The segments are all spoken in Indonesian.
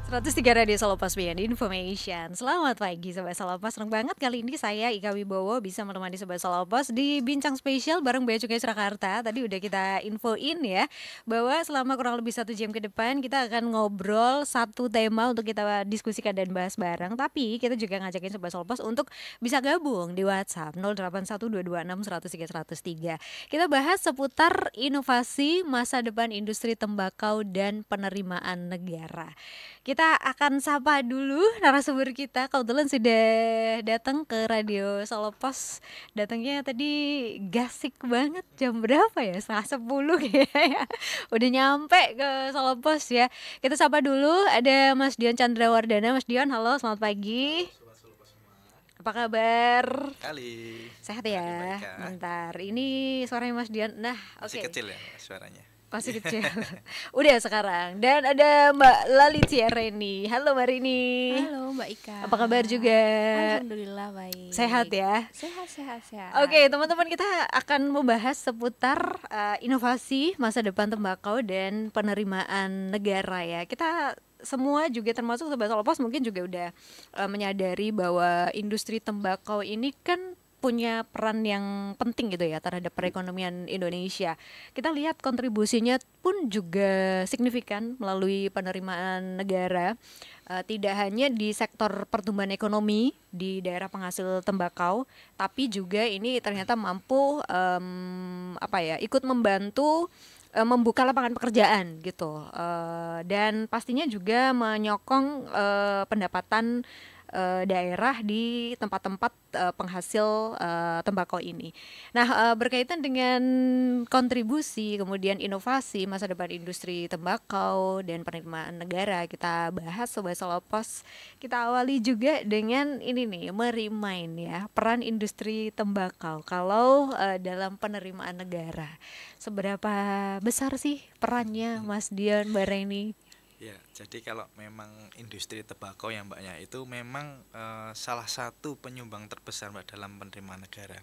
103 Radio Salopas Beyond Information. Selamat pagi Sobat Salopas. Senang banget kali ini saya Ika Wibowo bisa menemani Sobat Salopas di Bincang Spesial bareng Bea Cukai Surakarta. Tadi udah kita infoin ya bahwa selama kurang lebih 1 jam ke depan kita akan ngobrol satu tema untuk kita diskusikan dan bahas bareng. Tapi kita juga ngajakin Sobat Salopas untuk bisa gabung di WhatsApp 081226103103. Kita bahas seputar inovasi masa depan industri tembakau dan penerimaan negara. Kita akan sapa dulu narasumber kita. Kebetulan sudah datang ke Radio Salopas. Datangnya tadi gasik banget. Jam berapa ya? 9:30 kayaknya. Udah nyampe ke Salopas ya. Kita sapa dulu. Ada Mas Dion Chandrawardana. Mas Dion, halo, selamat pagi. Apa kabar? Kali. Sehat ya? Bentar. Ini suaranya Mas Dion. Nah, masih kecil ya suaranya. Masih kecil. Udah sekarang. Dan ada Mbak Lali Tiareni. Halo Mbak Rini. Halo Mbak Ika. Apa kabar juga? Alhamdulillah baik. Sehat ya? Sehat. Oke, teman-teman, kita akan membahas seputar inovasi masa depan tembakau dan penerimaan negara ya. Kita semua juga termasuk Sobat Salopas mungkin juga udah menyadari bahwa industri tembakau ini kan punya peran yang penting gitu ya terhadap perekonomian Indonesia. Kita lihat kontribusinya pun juga signifikan melalui penerimaan negara. Tidak hanya di sektor pertumbuhan ekonomi di daerah penghasil tembakau, tapi juga ini ternyata mampu ikut membantu membuka lapangan pekerjaan gitu, dan pastinya juga menyokong pendapatan daerah di tempat-tempat penghasil tembakau ini. Nah, berkaitan dengan kontribusi kemudian inovasi masa depan industri tembakau dan penerimaan negara, kita bahas Sobat Salopas. Kita awali juga dengan ini nih, merimain ya peran industri tembakau kalau dalam penerimaan negara. Seberapa besar sih perannya, Mas Dion, Mbak Reni? Ya, jadi kalau memang industri tembakau yang Mbaknya itu memang salah satu penyumbang terbesar Mbak dalam penerimaan negara.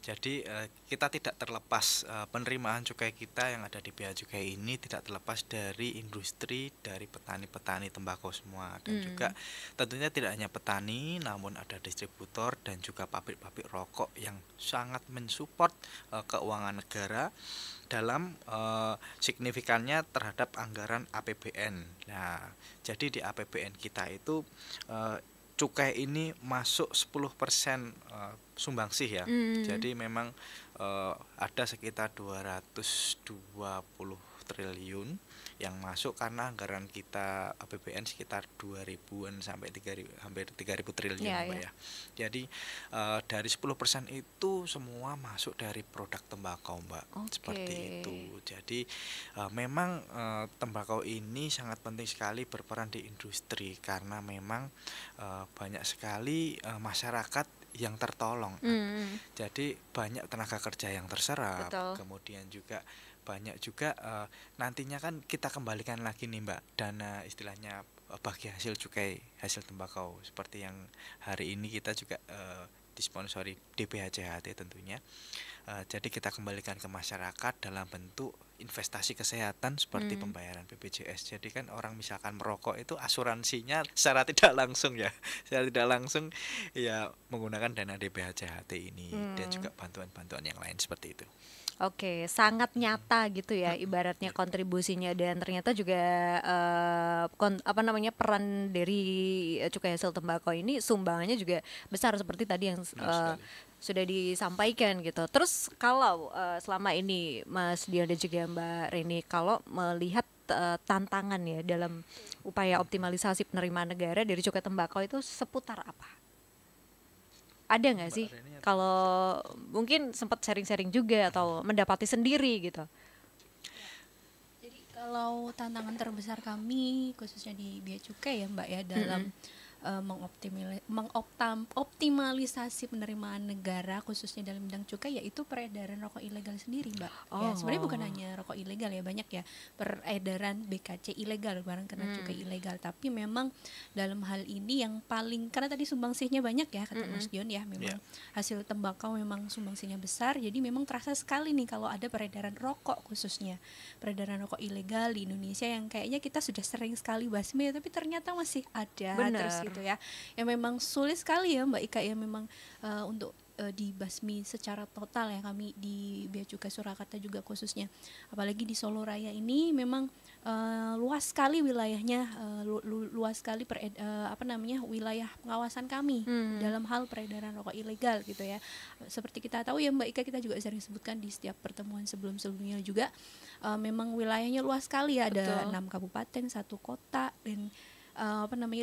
Jadi kita tidak terlepas penerimaan cukai kita yang ada di Bea Cukai ini tidak terlepas dari industri, dari petani-petani tembakau semua, dan juga tentunya tidak hanya petani, namun ada distributor dan juga pabrik-pabrik rokok yang sangat mensupport keuangan negara dalam signifikannya terhadap anggaran APBN. Nah, jadi di APBN kita itu cukai ini masuk 10% sumbangsih ya. Jadi memang ada sekitar 220 triliun yang masuk karena anggaran kita APBN sekitar 2.000-an sampai 3.000, hampir 3.000 triliun ya. Jadi dari 10% itu semua masuk dari produk tembakau Mbak. Seperti itu. Jadi memang tembakau ini sangat penting sekali berperan di industri karena memang banyak sekali masyarakat yang tertolong. Jadi banyak tenaga kerja yang terserap. Betul. Kemudian juga banyak juga nantinya kan kita kembalikan lagi nih Mbak dana istilahnya bagi hasil cukai hasil tembakau seperti yang hari ini kita juga disponsori DPHCHT tentunya. Jadi kita kembalikan ke masyarakat dalam bentuk investasi kesehatan seperti pembayaran BPJS. Jadi kan orang misalkan merokok itu asuransinya secara tidak langsung ya, secara tidak langsung ya menggunakan dana DPHCHT ini dan juga bantuan-bantuan yang lain seperti itu. Oke, sangat nyata gitu ya ibaratnya kontribusinya, dan ternyata juga peran dari cukai hasil tembakau ini sumbangannya juga besar seperti tadi yang sudah disampaikan gitu. Terus kalau selama ini Mas Dion dan juga Mbak Reni, kalau melihat tantangan ya dalam upaya optimalisasi penerimaan negara dari cukai tembakau itu seputar apa? Ada nggak sih? Kalau mungkin sempat sharing-sharing juga atau mendapati sendiri gitu. Jadi kalau tantangan terbesar kami khususnya di Bea Cukai ya Mbak ya dalam mengoptimalisasi penerimaan negara khususnya dalam bidang cukai, yaitu peredaran rokok ilegal sendiri, Mbak. Ya, sebenarnya bukan hanya rokok ilegal ya, banyak ya peredaran BKC ilegal, barang kena cukai ilegal. Tapi memang dalam hal ini yang paling, karena tadi sumbangsihnya banyak ya kata Mas Dion ya, memang hasil tembakau memang sumbangsihnya besar, jadi memang terasa sekali nih kalau ada peredaran rokok, khususnya peredaran rokok ilegal di Indonesia yang kayaknya kita sudah sering sekali basmi, tapi ternyata masih ada. Terus gitu ya, yang memang sulit sekali ya Mbak Ika ya, memang untuk dibasmi secara total ya. Kami di Bea Cukai Surakarta juga khususnya, apalagi di Solo Raya ini memang luas sekali wilayahnya, luas sekali wilayah pengawasan kami dalam hal peredaran rokok ilegal gitu ya. Seperti kita tahu ya Mbak Ika, kita juga sering sebutkan di setiap pertemuan sebelumnya juga, memang wilayahnya luas sekali ya, ada 6 kabupaten, 1 kota, dan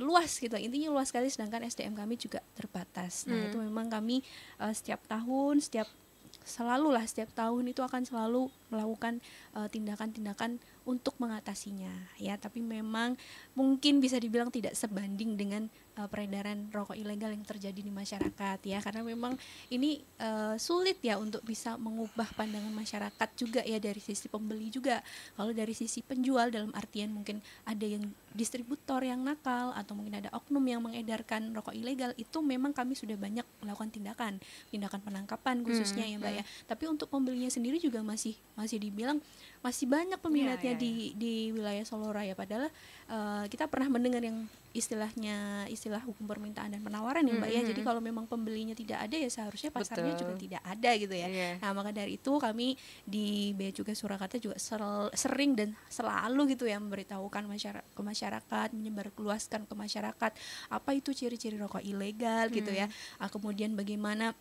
luas gitu, intinya luas sekali, sedangkan SDM kami juga terbatas. Nah itu memang kami setiap tahun itu akan selalu melakukan tindakan-tindakan untuk mengatasinya ya, tapi memang mungkin bisa dibilang tidak sebanding dengan peredaran rokok ilegal yang terjadi di masyarakat ya, karena memang ini sulit ya untuk bisa mengubah pandangan masyarakat juga ya, dari sisi pembeli juga. Kalau dari sisi penjual, dalam artian mungkin ada yang distributor yang nakal atau mungkin ada oknum yang mengedarkan rokok ilegal, itu memang kami sudah banyak melakukan tindakan penangkapan khususnya ya Mbak ya. Tapi untuk pembelinya sendiri juga masih dibilang masih banyak peminatnya di wilayah Solo Raya, padahal kita pernah mendengar yang istilah hukum permintaan dan penawaran ya Mbak ya. Jadi kalau memang pembelinya tidak ada ya seharusnya pasarnya juga tidak ada gitu ya. Nah maka dari itu kami di Bea Cukai Surakarta juga sering dan selalu gitu ya memberitahukan ke masyarakat, menyebarluaskan ke masyarakat apa itu ciri-ciri rokok ilegal gitu ya. Kemudian bagaimana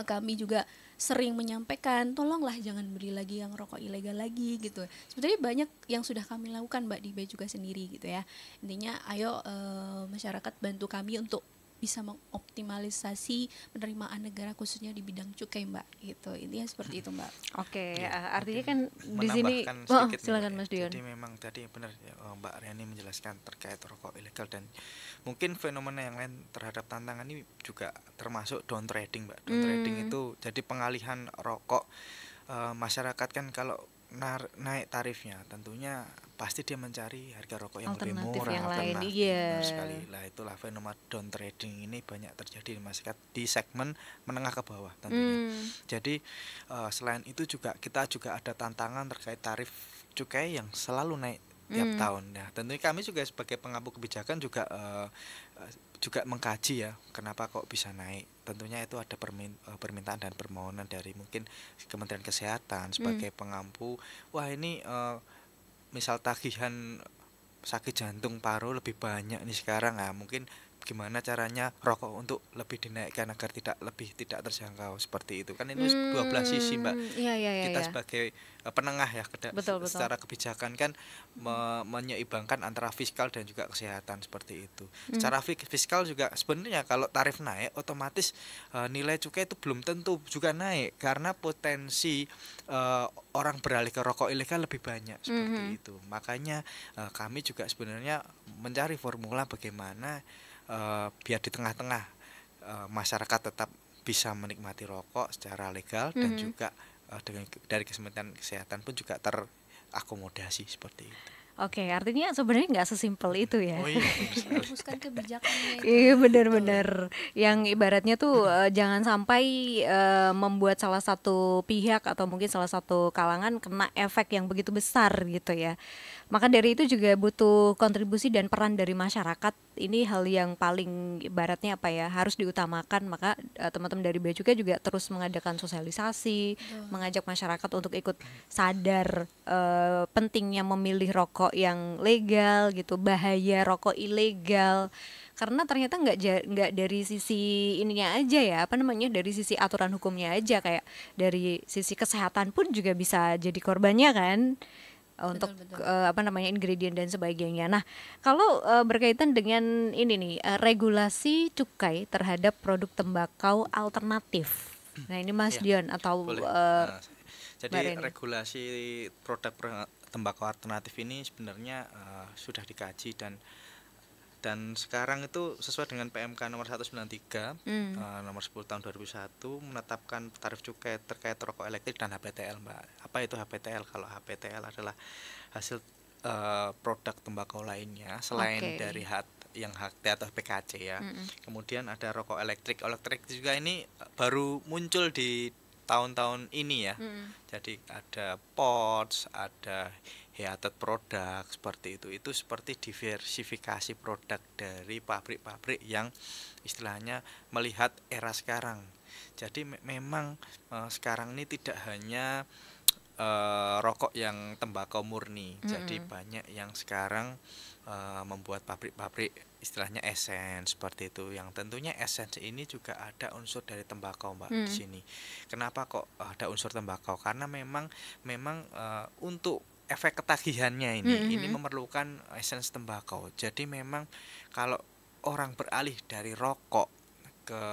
kami juga sering menyampaikan, tolonglah jangan beli lagi yang rokok ilegal lagi gitu. Sebenarnya banyak yang sudah kami lakukan Mbak di Bea Cukai sendiri gitu ya. Intinya ayo masyarakat bantu kami untuk bisa mengoptimalisasi penerimaan negara khususnya di bidang cukai Mbak gitu. Intinya seperti itu Mbak. Oke, artinya kan di sini silakan Mas Dion. Jadi memang tadi benar ya, Mbak Riani menjelaskan terkait rokok ilegal, dan mungkin fenomena yang lain terhadap tantangan ini juga termasuk down trading Mbak. Down trading itu jadi pengalihan rokok. Masyarakat kan kalau naik tarifnya tentunya pasti dia mencari harga rokok yang lebih murah, yang lain. Sekali. Lah itulah fenomena down trading ini banyak terjadi di masyarakat di segmen menengah ke bawah tentunya. Jadi selain itu juga kita juga ada tantangan terkait tarif cukai yang selalu naik tiap tahun. Nah, tentunya kami juga sebagai pengampu kebijakan juga mengkaji ya, kenapa kok bisa naik. Tentunya itu ada permintaan dan permohonan dari mungkin Kementerian Kesehatan sebagai pengampu. Wah ini misal tagihan sakit jantung paru lebih banyak nih sekarang, mungkin gimana caranya rokok untuk lebih dinaikkan agar tidak terjangkau, seperti itu kan. Ini dua belah sisi Mbak. Kita sebagai penengah ya, betul. Secara kebijakan kan menyeimbangkan antara fiskal dan juga kesehatan, seperti itu. Secara fiskal juga sebenarnya kalau tarif naik otomatis nilai cukai itu belum tentu juga naik, karena potensi orang beralih ke rokok ilegal lebih banyak, seperti itu. Makanya kami juga sebenarnya mencari formula bagaimana biar di tengah-tengah masyarakat tetap bisa menikmati rokok secara legal, dan juga dari Kementerian Kesehatan pun juga terakomodasi, seperti itu. Oke, artinya sebenarnya nggak sesimpel itu ya. Merumuskan kebijakannya itu. Iya benar-benar. Yang ibaratnya tuh jangan sampai membuat salah satu pihak atau mungkin salah satu kalangan kena efek yang begitu besar gitu ya. Maka dari itu juga butuh kontribusi dan peran dari masyarakat. Ini hal yang paling ibaratnya harus diutamakan. Maka teman-teman dari Bea Cukai juga terus mengadakan sosialisasi, mengajak masyarakat untuk ikut sadar pentingnya memilih rokok yang legal gitu, bahaya rokok ilegal. Karena ternyata nggak dari sisi ininya aja ya, dari sisi aturan hukumnya aja, kayak dari sisi kesehatan pun juga bisa jadi korbannya kan. Untuk ingredient dan sebagainya. Nah, kalau berkaitan dengan ini nih, regulasi cukai terhadap produk tembakau alternatif. Nah, ini Mas Dion atau jadi regulasi produk tembakau alternatif ini sebenarnya sudah dikaji, dan Dan sekarang itu sesuai dengan PMK nomor 193 nomor 10 tahun 2001 menetapkan tarif cukai terkait rokok elektrik dan HPTL, Mbak. Apa itu HPTL? Kalau HPTL adalah hasil produk tembakau lainnya selain dari yang HT atau PKC ya. Kemudian ada rokok elektrik. Elektrik juga ini baru muncul di tahun-tahun ini ya. Jadi ada pods, ada heated produk seperti itu. Itu seperti diversifikasi produk dari pabrik-pabrik yang istilahnya melihat era sekarang. Jadi memang sekarang ini tidak hanya rokok yang tembakau murni. Jadi banyak yang sekarang membuat pabrik-pabrik istilahnya essence seperti itu. Yang tentunya essence ini juga ada unsur dari tembakau, Mbak, di sini. Kenapa kok ada unsur tembakau? Karena memang untuk efek ketagihannya ini memerlukan essence tembakau. Jadi memang kalau orang beralih dari rokok ke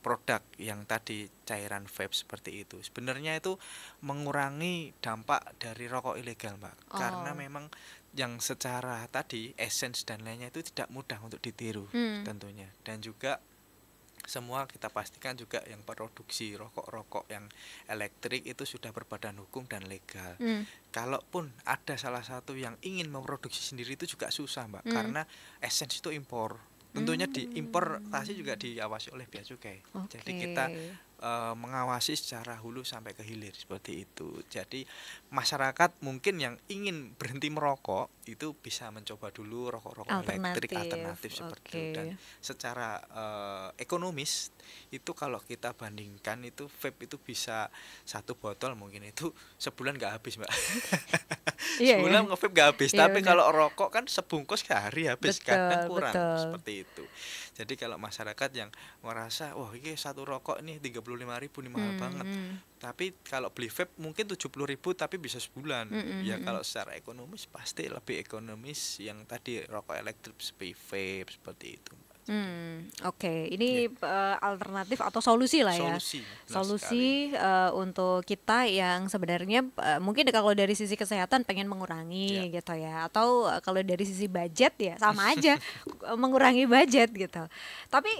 produk yang tadi cairan vape seperti itu, sebenarnya itu mengurangi dampak dari rokok ilegal, Mbak. Karena memang yang secara tadi essence dan lainnya itu tidak mudah untuk ditiru tentunya. Dan juga semua kita pastikan juga yang produksi rokok-rokok yang elektrik itu sudah berbadan hukum dan legal. Kalaupun ada salah satu yang ingin memproduksi sendiri itu juga susah, Mbak, karena essence itu impor. Tentunya diimportasi juga diawasi oleh bea cukai. Jadi kita mengawasi secara hulu sampai ke hilir seperti itu. Jadi masyarakat mungkin yang ingin berhenti merokok itu bisa mencoba dulu rokok-rokok elektrik alternatif seperti itu. Dan secara ekonomis itu kalau kita bandingkan itu vape itu bisa satu botol mungkin itu sebulan nggak habis, Mbak. Sebulan nge-vape nggak habis. Tapi kalau rokok kan sebungkus sehari habis, kan kurang seperti itu. Jadi kalau masyarakat yang merasa wah ini satu rokok ini 35.000 ini mahal banget. Tapi kalau beli vape mungkin 70.000 tapi bisa sebulan. Ya kalau secara ekonomis pasti lebih ekonomis yang tadi rokok elektrik seperti vape seperti itu. Ini alternatif atau solusi lah ya. Solusi untuk kita yang sebenarnya mungkin kalau dari sisi kesehatan pengen mengurangi gitu ya, atau kalau dari sisi budget ya sama aja mengurangi budget gitu. Tapi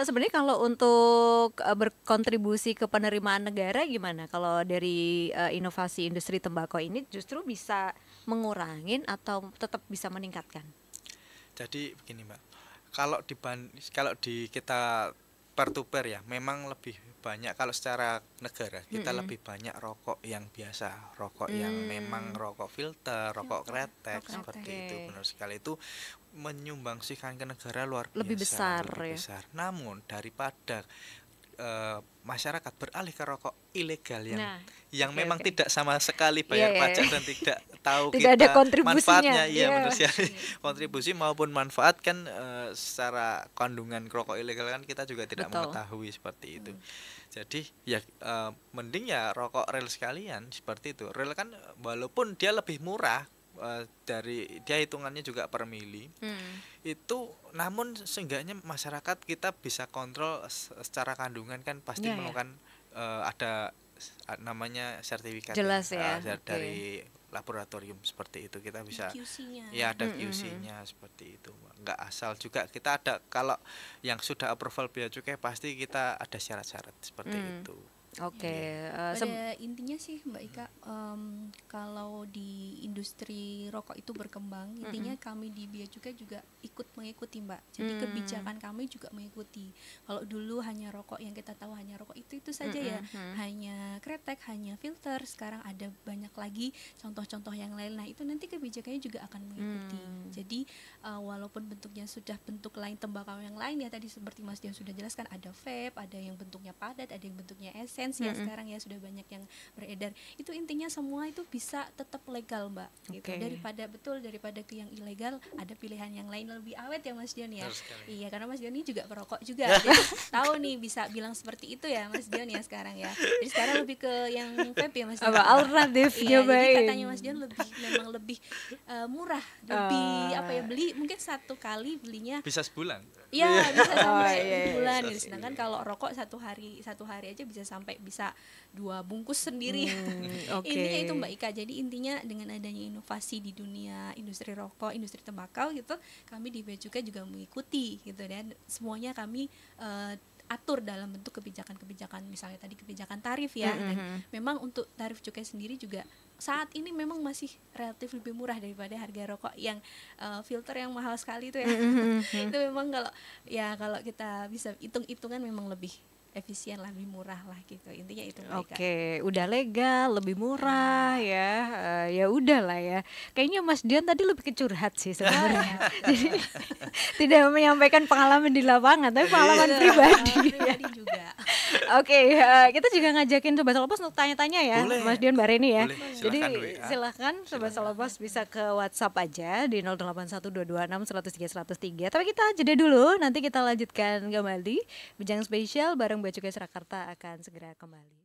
sebenarnya kalau untuk berkontribusi ke penerimaan negara gimana? Kalau dari inovasi industri tembakau ini justru bisa mengurangin atau tetap bisa meningkatkan? Jadi begini, Mbak. Kalau di kita per to per ya, memang lebih banyak kalau secara negara kita lebih banyak rokok yang biasa, rokok yang memang rokok filter, rokok kretek seperti itu. Benar sekali, itu menyumbangsikan ke negara luar biasa, lebih besar. Namun daripada masyarakat beralih ke rokok ilegal yang memang tidak sama sekali bayar pajak dan tidak tahu tidak kita ada manfaatnya, benar sekali. Kontribusi maupun manfaat kan secara kandungan rokok ilegal kan kita juga tidak mengetahui seperti itu. Jadi ya mending ya rokok real sekalian seperti itu. Real kan walaupun dia lebih murah dari dia hitungannya juga per mili itu, namun seenggaknya masyarakat kita bisa kontrol secara kandungan kan pasti memerlukan ada namanya sertifikat jelas dari laboratorium seperti itu, kita bisa QC-nya. Ya ada QC-nya seperti itu, nggak asal juga kita ada. Kalau yang sudah approval bea cukai pasti kita ada syarat-syarat seperti itu. Pada intinya sih Mbak Ika, kalau di industri rokok itu berkembang, intinya kami di Bea Cukai juga ikut mengikuti, Mbak. Jadi kebijakan kami juga mengikuti. Kalau dulu hanya rokok yang kita tahu hanya rokok itu saja ya, hanya kretek, hanya filter. Sekarang ada banyak lagi contoh-contoh yang lain. Nah itu nanti kebijakannya juga akan mengikuti. Jadi walaupun bentuknya sudah bentuk lain tembakau yang lain ya, tadi seperti Mas Dion sudah jelaskan, ada vape, ada yang bentuknya padat, ada yang bentuknya essence ya, sekarang ya sudah banyak yang beredar. Itu intinya semua itu bisa tetap legal, Mbak, gitu. Daripada ke yang ilegal, ada pilihan yang lain lebih awet ya Mas Dion ya. Iya, karena Mas Dion ini juga perokok juga. Jadi tahu nih bisa bilang seperti itu ya Mas Dion ya sekarang ya. Jadi sekarang lebih ke yang vape ya Mas Dion. Alternatif jadi katanya Mas Dion memang lebih murah, lebih beli mungkin satu kali belinya bisa sebulan. Iya, bisa sampai sebulan gitu. Sedangkan kalau rokok satu hari aja bisa sampai sampai bisa 2 bungkus sendiri. Intinya itu Mbak Ika. Jadi intinya dengan adanya inovasi di dunia industri rokok, industri tembakau gitu, kami di Bea Cukai juga mengikuti gitu, dan semuanya kami atur dalam bentuk kebijakan-kebijakan, misalnya tadi kebijakan tarif ya. Dan memang untuk tarif cukai sendiri juga saat ini memang masih relatif lebih murah daripada harga rokok yang filter yang mahal sekali itu ya. Itu memang kalau kita bisa hitung-hitungan memang lebih efisien, lebih murah lah gitu, intinya itu. Oke, udah legal, lebih murah ya, ya udahlah ya. Kayaknya Mas Dian tadi lebih kecurhat sih sebenarnya. Jadi tidak menyampaikan pengalaman di lapangan, tapi pengalaman pribadi. Juga. Oke, kita juga ngajakin Sobat Salopos untuk tanya-tanya ya. Boleh. Mas Dian Mbak Reni ya. Boleh. Jadi Silakan Sobat Salopos bisa ke WhatsApp aja di 081226 103 103. Tapi kita jeda dulu, nanti kita lanjutkan kembali bincang spesial bareng Bea Cukai Surakarta akan segera kembali.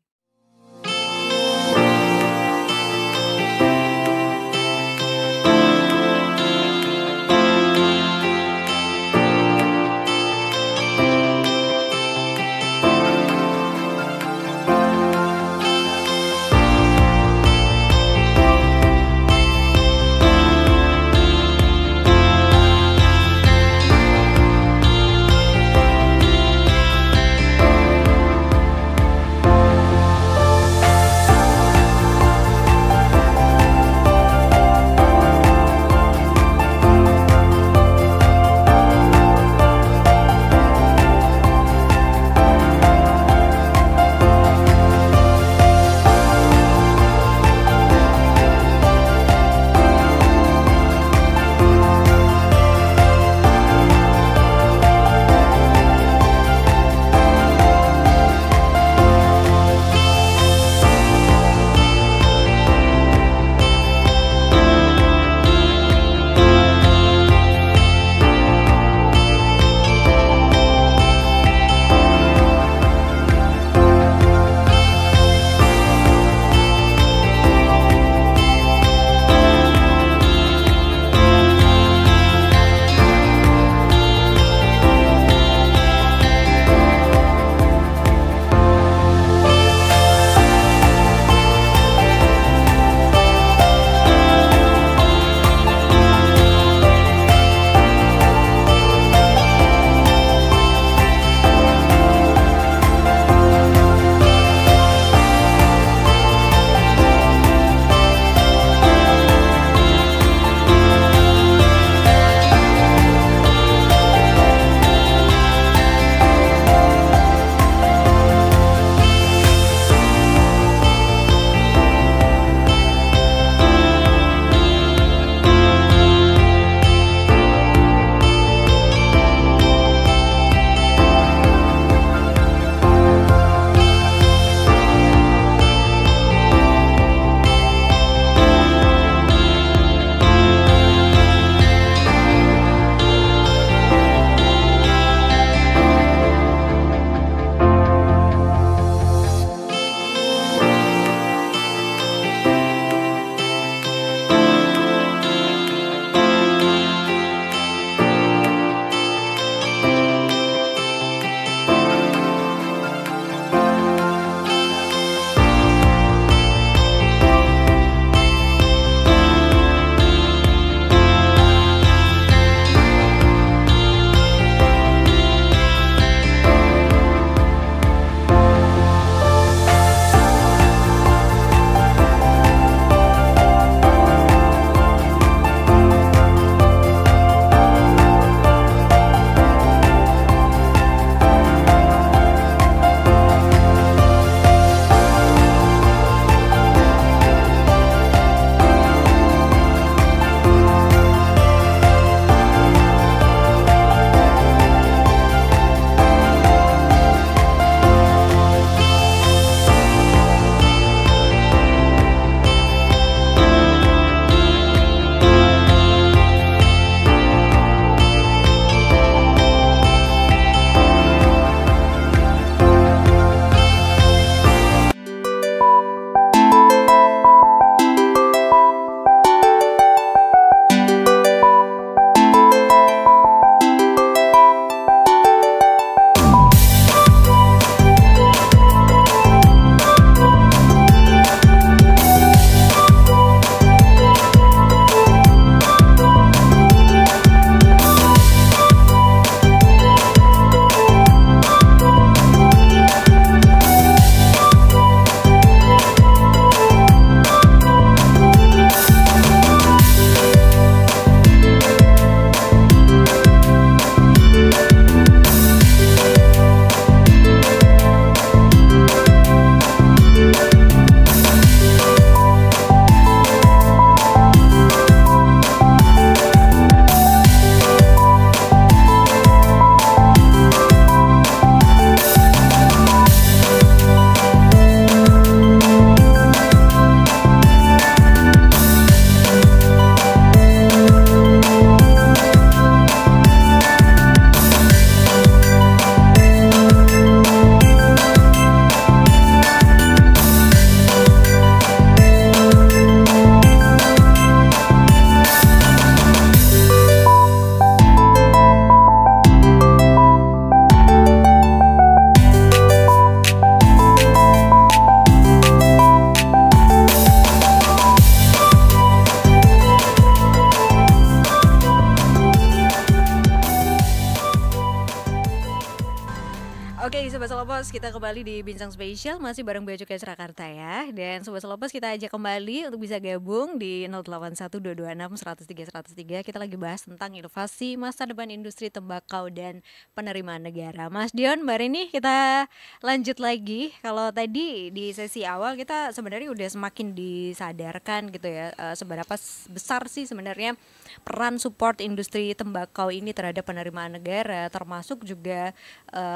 Sobat Selopos, kita kembali di Bincang Spesial masih bareng Bea Cukai Surakarta ya. Dan Sobat Selopos kita ajak kembali untuk bisa gabung di 081226 103 103. Kita lagi bahas tentang inovasi masa depan industri tembakau dan penerimaan negara. Mas Dion, Mbak Rini, kita lanjut lagi. Kalau tadi di sesi awal kita sebenarnya udah semakin disadarkan gitu ya, seberapa besar sih sebenarnya peran support industri tembakau ini terhadap penerimaan negara, termasuk juga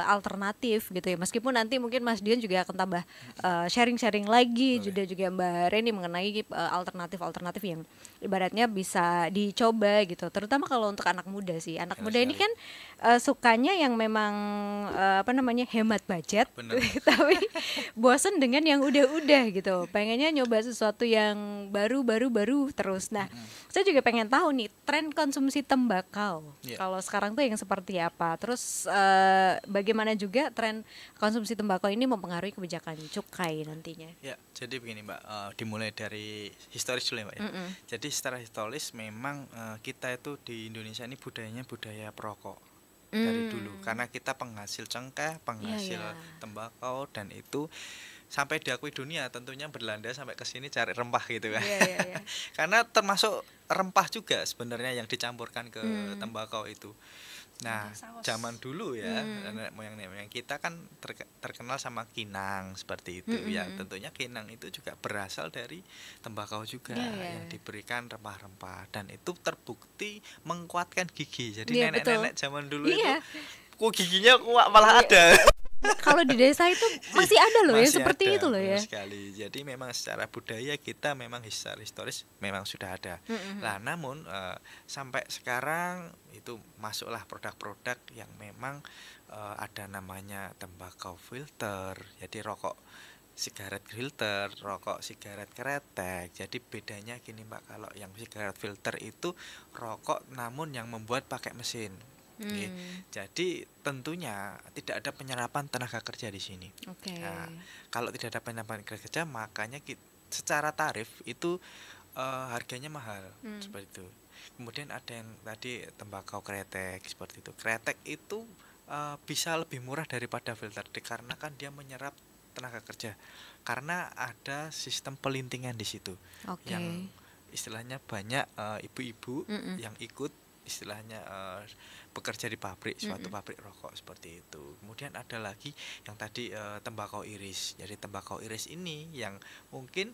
alternatif gitu ya. Meskipun nanti mungkin Mas Dion juga akan tambah sharing-sharing lagi juga Mbak Reni mengenai alternatif-alternatif yang ibaratnya bisa dicoba gitu. Terutama kalau untuk anak muda sih. Anak muda ini kan sukanya yang memang hemat budget tapi bosen dengan yang udah-udah gitu. Pengennya nyoba sesuatu yang baru terus. Nah, saya juga pengen tahu nih tren konsumsi tembakau. Kalau sekarang tuh yang seperti apa? Terus bagaimana juga tren konsumsi tembakau ini mempengaruhi kebijakan cukai nantinya? Ya, jadi begini Mbak, dimulai dari historis dulu ya Mbak ya. Jadi secara historis memang kita itu di Indonesia ini budayanya budaya perokok dari dulu, karena kita penghasil cengkeh, penghasil tembakau, dan itu sampai diakui dunia tentunya Belanda sampai ke sini cari rempah gitu kan. Karena termasuk rempah juga sebenarnya yang dicampurkan ke tembakau itu. Nah, zaman dulu ya, nenek moyang kita kan terkenal sama kinang seperti itu ya. Tentunya kinang itu juga berasal dari tembakau juga yang diberikan rempah-rempah, dan itu terbukti menguatkan gigi. Jadi nenek-nenek zaman dulu itu kok giginya kuat malah ada. Kalau di desa itu masih ada loh ya seperti itu loh ya. Sekali. Jadi memang secara budaya kita memang historis memang sudah ada. Nah, namun sampai sekarang itu masuklah produk-produk yang memang ada namanya tembakau filter. Jadi rokok sigaret filter, rokok sigaret kretek. Jadi bedanya gini Mbak, kalau yang sigaret filter itu rokok namun yang membuat pakai mesin. Jadi tentunya tidak ada penyerapan tenaga kerja di sini. Nah, kalau tidak ada penyerapan kerja, makanya secara tarif itu harganya mahal seperti itu. Kemudian ada yang tadi tembakau kretek seperti itu. Kretek itu bisa lebih murah daripada filter dikarenakan dia menyerap tenaga kerja. Karena ada sistem pelintingan di situ yang istilahnya banyak ibu-ibu yang ikut istilahnya bekerja di pabrik, suatu pabrik rokok seperti itu. Kemudian ada lagi yang tadi tembakau iris. Jadi tembakau iris ini yang mungkin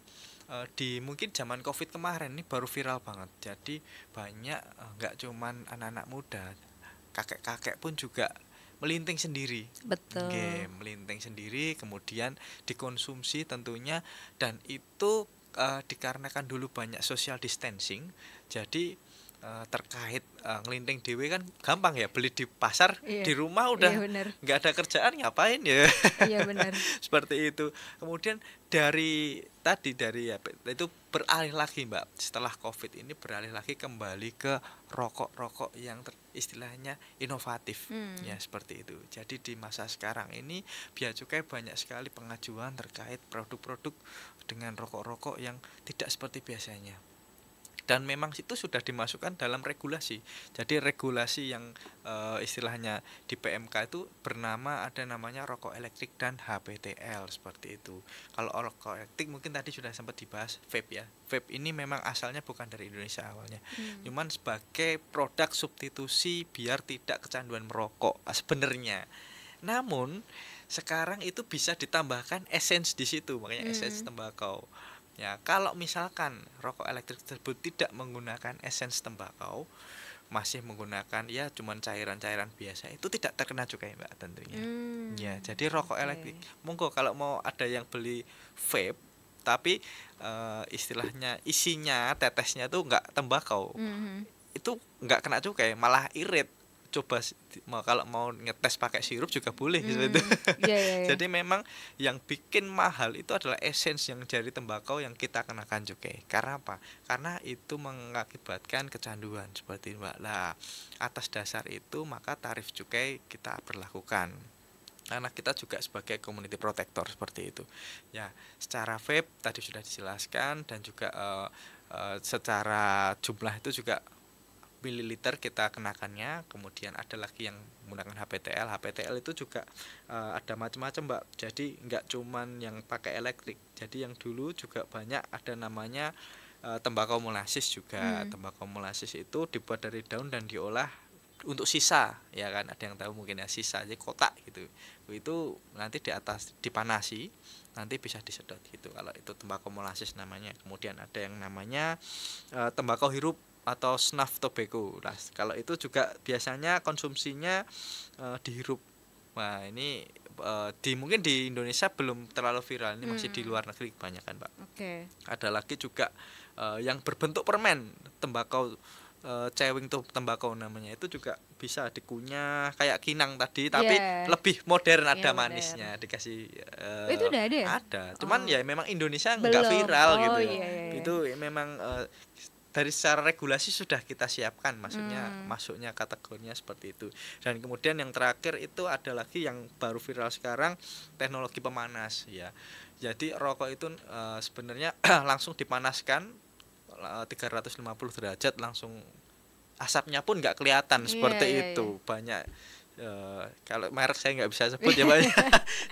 mungkin zaman Covid kemarin ini baru viral banget. Jadi banyak nggak cuman anak-anak muda, kakek-kakek pun juga melinting sendiri. Betul. Melinting sendiri, kemudian dikonsumsi tentunya, dan itu dikarenakan dulu banyak social distancing. Jadi terkait ngelinting dewe kan gampang ya, beli di pasar, di rumah udah nggak ada kerjaan ngapain ya. Iya benar. Seperti itu. Kemudian dari itu beralih lagi Mbak, setelah Covid ini beralih lagi kembali ke rokok-rokok yang istilahnya inovatif ya, seperti itu. Jadi di masa sekarang ini Bea Cukai banyak sekali pengajuan terkait produk-produk dengan rokok-rokok yang tidak seperti biasanya. Dan memang itu sudah dimasukkan dalam regulasi. Jadi regulasi yang istilahnya di PMK itu bernama, ada namanya rokok elektrik dan HPTL seperti itu. Kalau rokok elektrik mungkin tadi sudah sempat dibahas, vape ya. Vape ini memang asalnya bukan dari Indonesia awalnya. Cuman sebagai produk substitusi biar tidak kecanduan merokok sebenarnya. Namun sekarang itu bisa ditambahkan essence di situ, makanya essence tembakau. Ya, kalau misalkan rokok elektrik tersebut tidak menggunakan esens tembakau, masih menggunakan ya cuman cairan-cairan biasa, itu tidak terkena cukai Mbak tentunya. Ya, jadi rokok elektrik, monggo kalau mau ada yang beli vape tapi istilahnya isinya tetesnya itu enggak tembakau. Itu enggak kena cukai, malah irit. Coba kalau mau ngetes pakai sirup juga boleh gitu. Jadi memang yang bikin mahal itu adalah esens yang dari tembakau yang kita kenakan cukai. Karena apa? Karena itu mengakibatkan kecanduan seperti itu Mbak. Nah, atas dasar itu maka tarif cukai kita berlakukan. Karena kita juga sebagai community protector seperti itu. Ya, secara vape tadi sudah dijelaskan, dan juga secara jumlah itu juga mililiter kita kenakannya. Kemudian ada lagi yang menggunakan HPTL. HPTL itu juga ada macam-macam Mbak, jadi nggak cuman yang pakai elektrik. Jadi yang dulu juga banyak ada namanya tembakau molasis juga. Tembakau molasis itu dibuat dari daun dan diolah untuk sisa, ya kan, ada yang tahu mungkin ya, sisa aja kotak gitu, itu nanti di atas dipanasi nanti bisa disedot gitu, kalau itu tembakau molasis namanya. Kemudian ada yang namanya tembakau hirup atau snuff tobacco. Nah, kalau itu juga biasanya konsumsinya dihirup. Nah ini mungkin di Indonesia belum terlalu viral, ini masih di luar negeri kebanyakan Pak. Ada lagi juga yang berbentuk permen, tembakau cewing tuh tembakau namanya, itu juga bisa dikunyah kayak kinang tadi, tapi lebih modern, ada manisnya, dikasih itu udah ada ya? Ada, cuman ya memang Indonesia nggak viral gitu. Itu memang dari secara regulasi sudah kita siapkan, maksudnya masuknya kategorinya seperti itu. Dan kemudian yang terakhir itu ada lagi yang baru viral sekarang, teknologi pemanas ya. Jadi rokok itu sebenarnya langsung dipanaskan 350 derajat, langsung asapnya pun nggak kelihatan seperti itu. Banyak kalau merek saya nggak bisa sebut ya Mbak.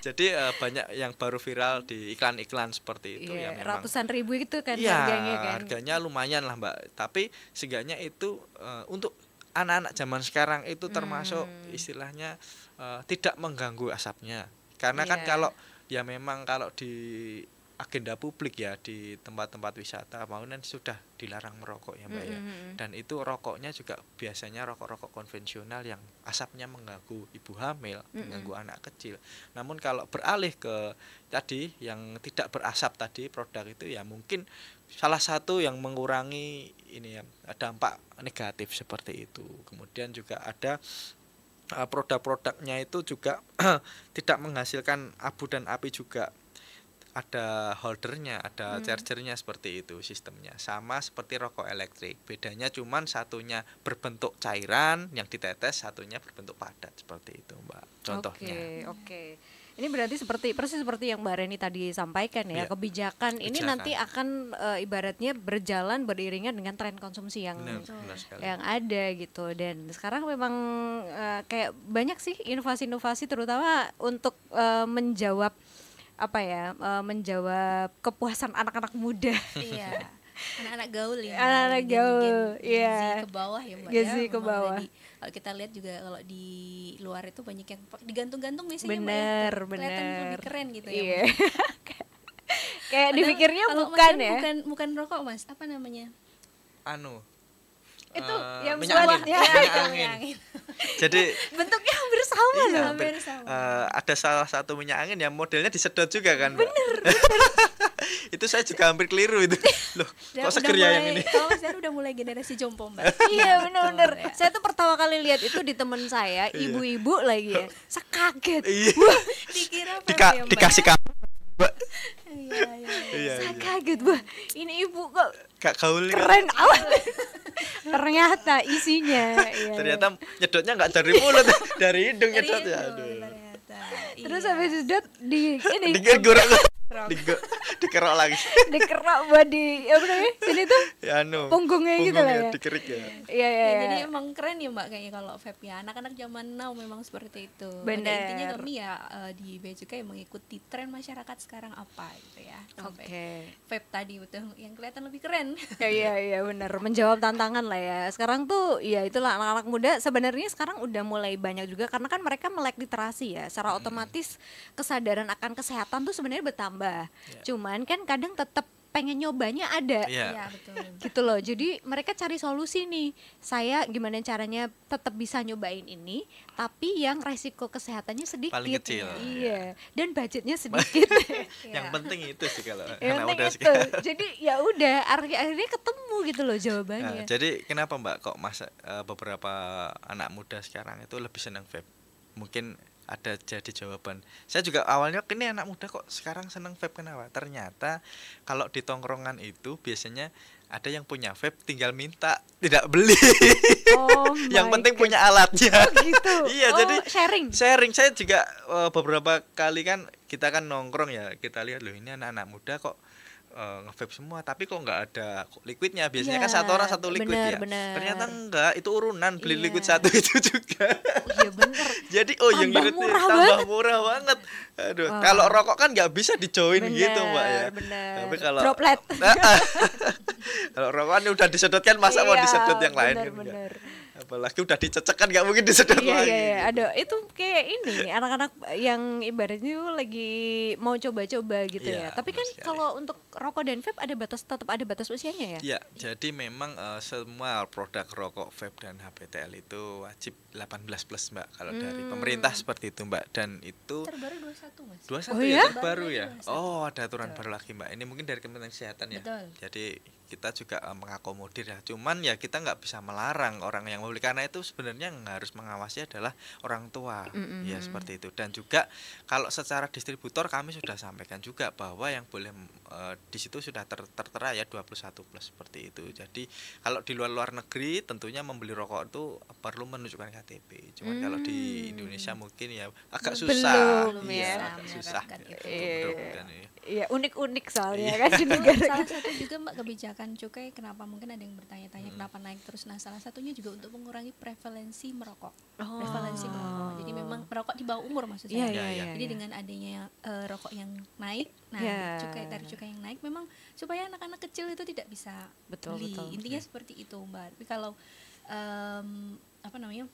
Jadi banyak yang baru viral di iklan-iklan seperti itu ya, memang ratusan ribu itu kan ya, harganya kan. Harganya lumayan lah Mbak, tapi seenggaknya itu untuk anak-anak zaman sekarang itu termasuk istilahnya tidak mengganggu asapnya. Karena kan kalau ya memang kalau di agenda publik ya, di tempat-tempat wisata maupun sudah dilarang merokok ya Mbak ya. Dan itu rokoknya juga biasanya rokok-rokok konvensional yang asapnya mengganggu ibu hamil, mengganggu anak kecil. Namun kalau beralih ke tadi yang tidak berasap tadi, produk itu ya mungkin salah satu yang mengurangi ini ya, dampak negatif seperti itu. Kemudian juga ada produk-produknya itu juga tidak menghasilkan abu dan api juga. Ada holdernya, ada chargernya, seperti itu sistemnya. Sama seperti rokok elektrik. Bedanya cuman satunya berbentuk cairan yang ditetes, satunya berbentuk padat, seperti itu Mbak. Contohnya. Oke. Ini berarti persis seperti yang Mbak Reni tadi sampaikan ya, kebijakan ini nanti akan ibaratnya berjalan beriringan dengan tren konsumsi yang ada gitu. Dan sekarang memang kayak banyak sih inovasi-inovasi, terutama untuk menjawab menjawab kepuasan anak-anak muda. Iya. Anak-anak gaul ya. Anak-anak gaul, iya. Gen Z ke bawah ya Mbak. Gen Z ke bawah. Kalau kita lihat juga kalau di luar itu banyak yang digantung-gantung biasanya bener, Mbak. Kelihatan lebih keren gitu ya. Iya. Kayak dipikirnya bukan ya. Bukan rokok Mas, apa namanya? Itu yang minyak angin. Jadi bentuknya hampir sama loh. Hampir sama. Ada salah satu minyak angin yang modelnya disedot juga kan Mbak? Bener. Itu saya juga hampir keliru itu. Loh, kok seger ya yang ini? Kalau saya udah mulai generasi jompo Mbak. Iya benar-benar. Saya tuh pertama kali lihat itu di teman saya, ibu-ibu lagi ya. Saya kaget. Wah, dikira dikasih kamu Mbak. Iya. Saya kaget, Mbak. Ini ibu kok Kak gaul keren amat. Ternyata isinya. Ternyata nyedotnya nggak dari mulut, dari hidung nyedotnya. Aduh. Terus habis sedot di ini. Dikerok lagi. Dikerok buat di sini tuh. Ya punggungnya gitu lah ya. Dikerik ya. Iya. Jadi emang keren ya Mbak kayaknya kalau vape ya. Anak-anak zaman now memang seperti itu. Bener. Intinya kami ya di Bea Cukai mengikuti tren masyarakat sekarang apa gitu ya. Vape tadi betul yang kelihatan lebih keren. Iya benar, menjawab tantangan lah ya. Sekarang tuh ya itulah anak-anak muda sebenarnya sekarang udah mulai banyak juga karena kan mereka melek literasi ya. Secara otomatis kesadaran akan kesehatan tuh sebenarnya bertambah. Cuman kan kadang tetap pengen nyobanya ada. Iya betul. Gitu loh. Jadi mereka cari solusi nih. Saya gimana caranya tetap bisa nyobain ini tapi yang resiko kesehatannya sedikit. Paling kecil. Iya. Dan budgetnya sedikit. Yang penting itu sih kalau yang anak muda itu. Jadi ya udah akhirnya ketemu gitu loh jawabannya. Jadi kenapa Mbak kok beberapa anak muda sekarang itu lebih senang vape? Mungkin ada jadi jawaban. Saya juga awalnya ini anak muda kok sekarang seneng vape, kenapa? Ternyata kalau di tongkrongan itu biasanya ada yang punya vape tinggal minta, tidak beli. Yang penting punya alatnya. Oh gitu. Iya, jadi sharing. Saya juga beberapa kali kan kita kan nongkrong ya, kita lihat loh ini anak-anak muda kok nge-vape semua, tapi kok nggak ada liquidnya. Biasanya kan satu orang satu liquid ya. bener. Ternyata enggak, itu urunan beli Iya. liquid satu itu juga. Oh iya bener. Jadi yang Tambah irit nih murah tambah banget. murah banget. Aduh, Wah. kalau rokok kan nggak bisa dijoin Bener, gitu Mbak ya. bener. Tapi kalau Droplet. kalau rokok kan udah disedot kan, masa mau Iya, disedot yang lain kan bener. enggak. Apalagi udah dicecek kan nggak mungkin disedot Iya, lagi. iya, iya. gitu. Ada itu kayak ini anak-anak yang ibaratnya tuh lagi mau coba-coba gitu Iya, ya. Tapi kan benar sekali. kalau untuk rokok dan vape tetap ada batas usianya ya. Ya, jadi memang semua produk rokok, vape dan HPTL itu wajib 18 plus Mbak. Kalau dari pemerintah seperti itu Mbak, dan itu Terbaru 21 Mas. 21 Oh ya ya? terbaru ya. Baru 21. Oh, ada aturan baru lagi Mbak. Ini mungkin dari Kementerian Kesehatan ya. Betul. Jadi kita juga mengakomodir ya. Cuman ya kita nggak bisa melarang orang yang membeli, karena itu sebenarnya yang harus mengawasi adalah orang tua. Ya seperti itu. Dan juga kalau secara distributor kami sudah sampaikan juga bahwa yang boleh di situ sudah tertera ya 21 plus seperti itu. Jadi kalau di luar negeri tentunya membeli rokok itu perlu menunjukkan KTP. Cuman kalau di Indonesia mungkin ya agak susah. Belum Iya, ya. agak susah. Menerapkan itu. Menerapkan ini. Iya, unik-unik soalnya Iya. kan di negara Salah satu juga Mbak kebijakan cukai, kenapa mungkin ada yang bertanya-tanya kenapa naik terus. Nah, salah satunya juga untuk mengurangi prevalensi merokok. Oh. Prevalensi merokok. Jadi memang merokok di bawah umur maksud Iya, saya. iya, iya. Jadi iya. dengan adanya rokok yang naik, nah Ya. tarif cukai yang naik memang supaya anak-anak kecil itu tidak bisa Betul, beli. betul. Intinya seperti itu, Mbak. Tapi kalau apa namanya?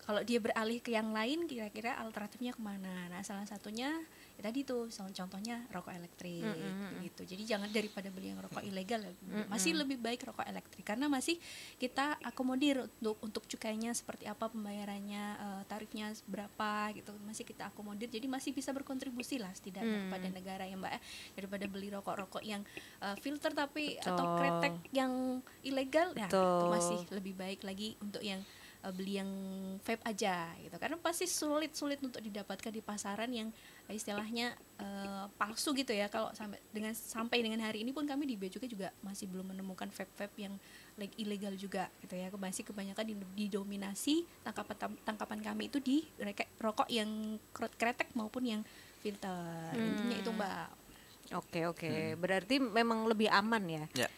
Kalau dia beralih ke yang lain, kira-kira alternatifnya kemana? Nah, salah satunya ya tadi tuh, contohnya rokok elektrik gitu. Jadi jangan daripada beli yang rokok ilegal, masih lebih baik rokok elektrik karena masih kita akomodir untuk cukainya seperti apa, pembayarannya, tarifnya berapa gitu, masih kita akomodir. Jadi masih bisa berkontribusi lah setidaknya kepada negara ya Mbak, daripada beli rokok-rokok yang filter tapi atau kretek yang ilegal, ya itu masih lebih baik lagi untuk yang beli yang vape aja gitu, karena pasti sulit untuk didapatkan di pasaran yang istilahnya palsu gitu ya. Kalau sampai dengan hari ini pun kami di Bea Cukai juga masih belum menemukan vape yang ilegal juga gitu ya. Masih kebanyakan didominasi tangkapan kami itu di rokok yang kretek maupun yang filter. Intinya itu Mbak. Oke. Berarti memang lebih aman ya. Ya.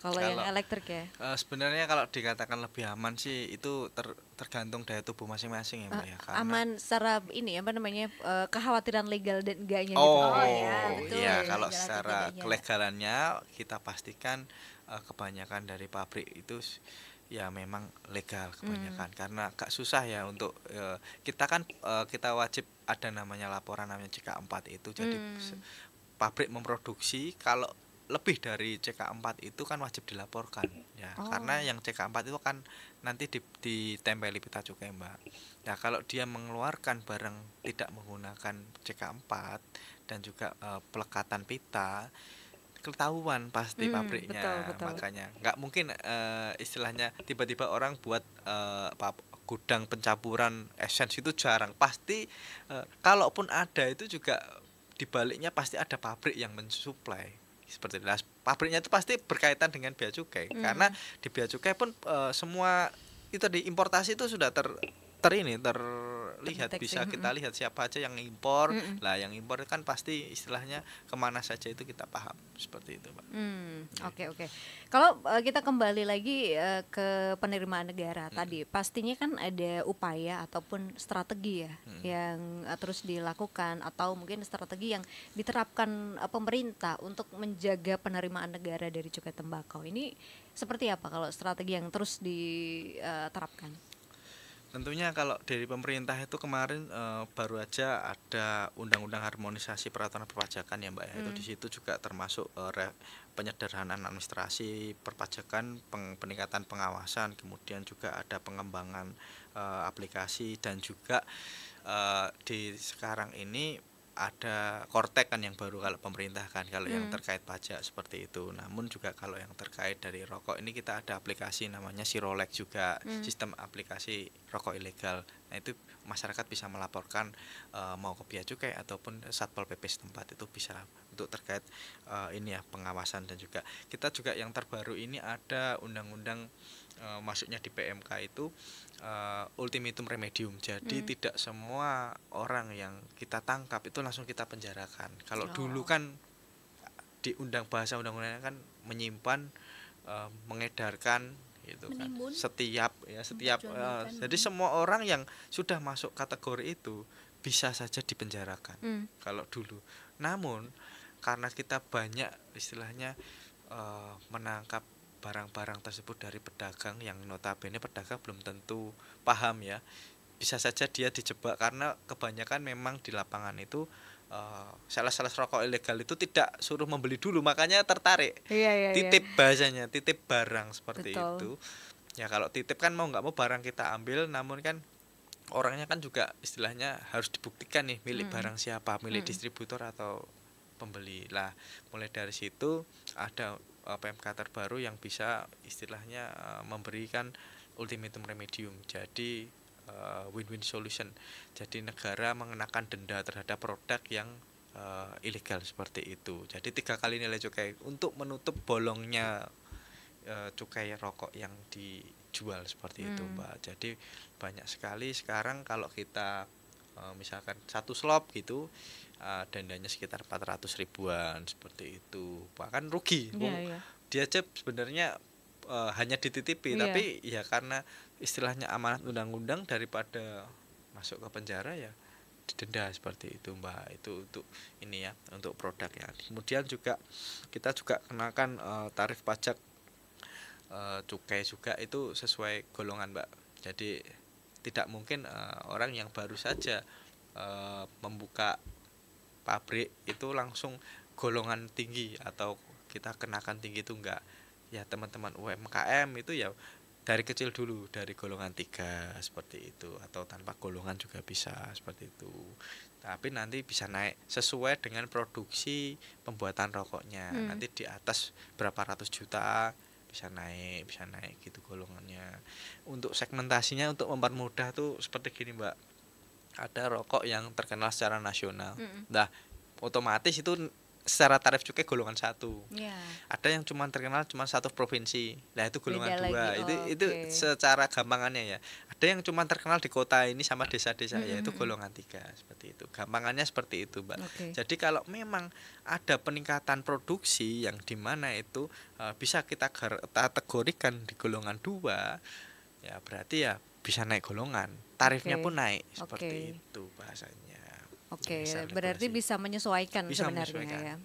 Kalau yang elektrik ya. Sebenarnya kalau dikatakan lebih aman sih itu tergantung daya tubuh masing-masing ya Mbak ya. Karena Aman secara ini apa namanya kekhawatiran legal dan enggaknya gitu. Oh, ya, betul. iya, kalau Gejala secara tidaknya. kelegalannya kita pastikan kebanyakan dari pabrik itu ya memang legal kebanyakan, karena agak susah ya untuk kita kan kita wajib ada namanya laporan namanya CK4 itu. Jadi pabrik memproduksi kalau lebih dari CK4 itu kan wajib dilaporkan ya, karena yang CK4 itu kan nanti ditempeli pita cukai Mbak. Nah, kalau dia mengeluarkan barang tidak menggunakan CK4 dan juga pelekatan pita, ketahuan pasti pabriknya. betul. Makanya nggak mungkin istilahnya tiba-tiba orang buat gudang pencampuran esensi, itu jarang. Pasti kalaupun ada itu juga dibaliknya pasti ada pabrik yang mensuplai. Seperti itu. Pabriknya itu pasti berkaitan dengan bea cukai, karena di bea cukai pun semua itu di importasi itu sudah terlihat, bisa kita lihat siapa aja yang impor. Lah yang impor kan pasti istilahnya kemana saja itu kita paham, seperti itu Pak. Oke. Kalau kita kembali lagi ke penerimaan negara tadi, pastinya kan ada upaya ataupun strategi ya yang terus dilakukan, atau mungkin strategi yang diterapkan pemerintah untuk menjaga penerimaan negara dari cukai tembakau. Ini seperti apa kalau strategi yang terus diterapkan? Tentunya kalau dari pemerintah itu kemarin baru aja ada undang-undang harmonisasi peraturan perpajakan ya Mbak ya. Itu di situ juga termasuk penyederhanaan administrasi perpajakan, peningkatan pengawasan, kemudian juga ada pengembangan aplikasi, dan juga di sekarang ini ada Kortek kan yang baru kalau pemerintah kan, kalau yang terkait pajak seperti itu. Namun juga kalau yang terkait dari rokok ini kita ada aplikasi namanya Sirolek juga, sistem aplikasi rokok ilegal. Nah itu masyarakat bisa melaporkan mau ke Bea Cukai ataupun Satpol PP setempat, itu bisa untuk terkait ini ya pengawasan. Dan juga kita juga yang terbaru ini ada undang-undang masuknya di PMK itu ultimatum remedium. Jadi tidak semua orang yang kita tangkap itu langsung kita penjarakan. Kalau dulu kan di bahasa undang-undangnya kan menyimpan, mengedarkan gitu kan, setiap jadi semua orang yang sudah masuk kategori itu bisa saja dipenjarakan kalau dulu. Namun karena kita banyak istilahnya menangkap barang-barang tersebut dari pedagang yang notabene pedagang belum tentu paham ya, bisa saja dia dijebak karena kebanyakan memang di lapangan itu sales rokok ilegal itu tidak suruh membeli dulu, makanya tertarik. Titip bahasanya, titip barang seperti itu. Ya kalau titip kan mau nggak mau barang kita ambil, namun kan orangnya kan juga istilahnya harus dibuktikan nih milik barang siapa, milik distributor atau pembeli. Lah mulai dari situ ada PMK terbaru yang bisa istilahnya memberikan ultimatum remedium. Jadi win-win solution. Jadi negara mengenakan denda terhadap produk yang ilegal seperti itu. Jadi 3 kali nilai cukai untuk menutup bolongnya cukai rokok yang dijual seperti itu, Mbak. Jadi banyak sekali sekarang kalau kita misalkan 1 slop gitu dendanya sekitar 400 ribuan seperti itu. Bahkan rugi. Dia aja sebenarnya hanya dititipi, tapi ya karena istilahnya amanat undang-undang, daripada masuk ke penjara ya didenda seperti itu, Mbak. Itu untuk ini ya, untuk produk ya. Kemudian juga kita juga kenakan tarif pajak cukai juga itu sesuai golongan, Mbak. Jadi tidak mungkin orang yang baru saja membuka pabrik itu langsung golongan tinggi atau kita kenakan tinggi, itu enggak. Ya teman-teman UMKM itu ya dari kecil dulu, dari golongan 3 seperti itu, atau tanpa golongan juga bisa seperti itu. Tapi nanti bisa naik sesuai dengan produksi pembuatan rokoknya. Nanti di atas berapa ratus juta bisa naik gitu golongannya. Untuk segmentasinya, untuk mempermudah tuh seperti gini, Mbak. Ada rokok yang terkenal secara nasional. Nah, otomatis itu secara tarif cukai golongan 1. Ada yang cuma terkenal cuma 1 provinsi. Nah, itu golongan 2. Itu secara gampangannya ya. Ada yang cuma terkenal di kota ini sama desa-desa, ya itu golongan 3 seperti itu. Gampangannya seperti itu, Mbak. Jadi kalau memang ada peningkatan produksi yang dimana itu bisa kita kategorikan di golongan 2, ya berarti ya bisa naik golongan. Tarifnya pun naik seperti itu bahasanya. Berarti bisa menyesuaikan sebenarnya ya.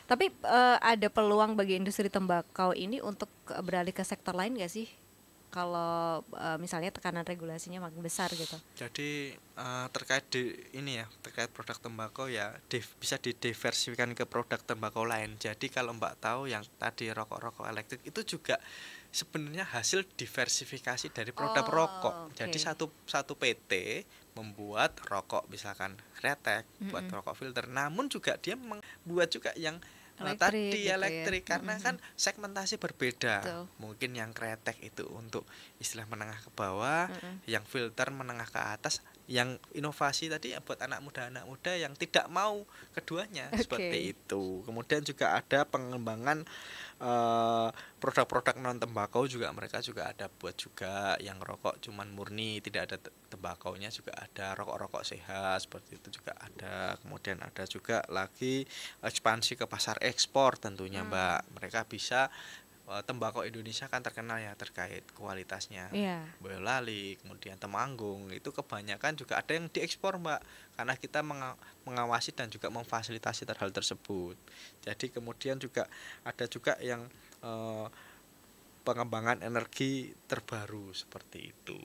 Tapi ada peluang bagi industri tembakau ini untuk beralih ke sektor lain nggak sih? Kalau misalnya tekanan regulasinya makin besar gitu. Jadi terkait terkait produk tembakau ya bisa didiversifikasikan ke produk tembakau lain. Jadi kalau Mbak tahu yang tadi rokok-rokok elektrik itu juga sebenarnya hasil diversifikasi dari produk rokok. Jadi satu PT membuat rokok misalkan kretek, buat rokok filter, namun juga dia membuat juga yang elektrik karena kan segmentasi berbeda. Mungkin yang kretek itu untuk istilah menengah ke bawah, yang filter menengah ke atas, yang inovasi tadi buat anak muda yang tidak mau keduanya seperti itu. Kemudian juga ada pengembangan produk-produk non tembakau juga, mereka juga ada buat juga yang rokok cuman murni tidak ada tembakaunya, juga ada rokok-rokok sehat seperti itu juga ada. Kemudian ada juga lagi ekspansi ke pasar ekspor tentunya, Mbak. Mereka bisa tembakau Indonesia kan terkenal ya terkait kualitasnya. Boyolali, kemudian Temanggung, itu kebanyakan juga ada yang diekspor, Mbak, karena kita mengawasi dan juga memfasilitasi hal tersebut. Jadi kemudian juga ada juga yang pengembangan energi terbaru seperti itu.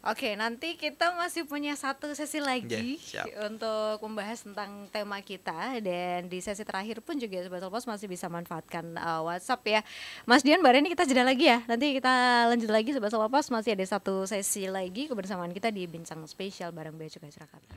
Oke, nanti kita masih punya 1 sesi lagi untuk membahas tentang tema kita, dan di sesi terakhir pun juga Sobat Pos masih bisa manfaatkan WhatsApp ya. Mas Dian, Mbak Reni, kita jeda lagi ya. Nanti kita lanjut lagi Sobat Pos, masih ada 1 sesi lagi kebersamaan kita di Bincang Spesial bareng Bea Cukai Surakarta.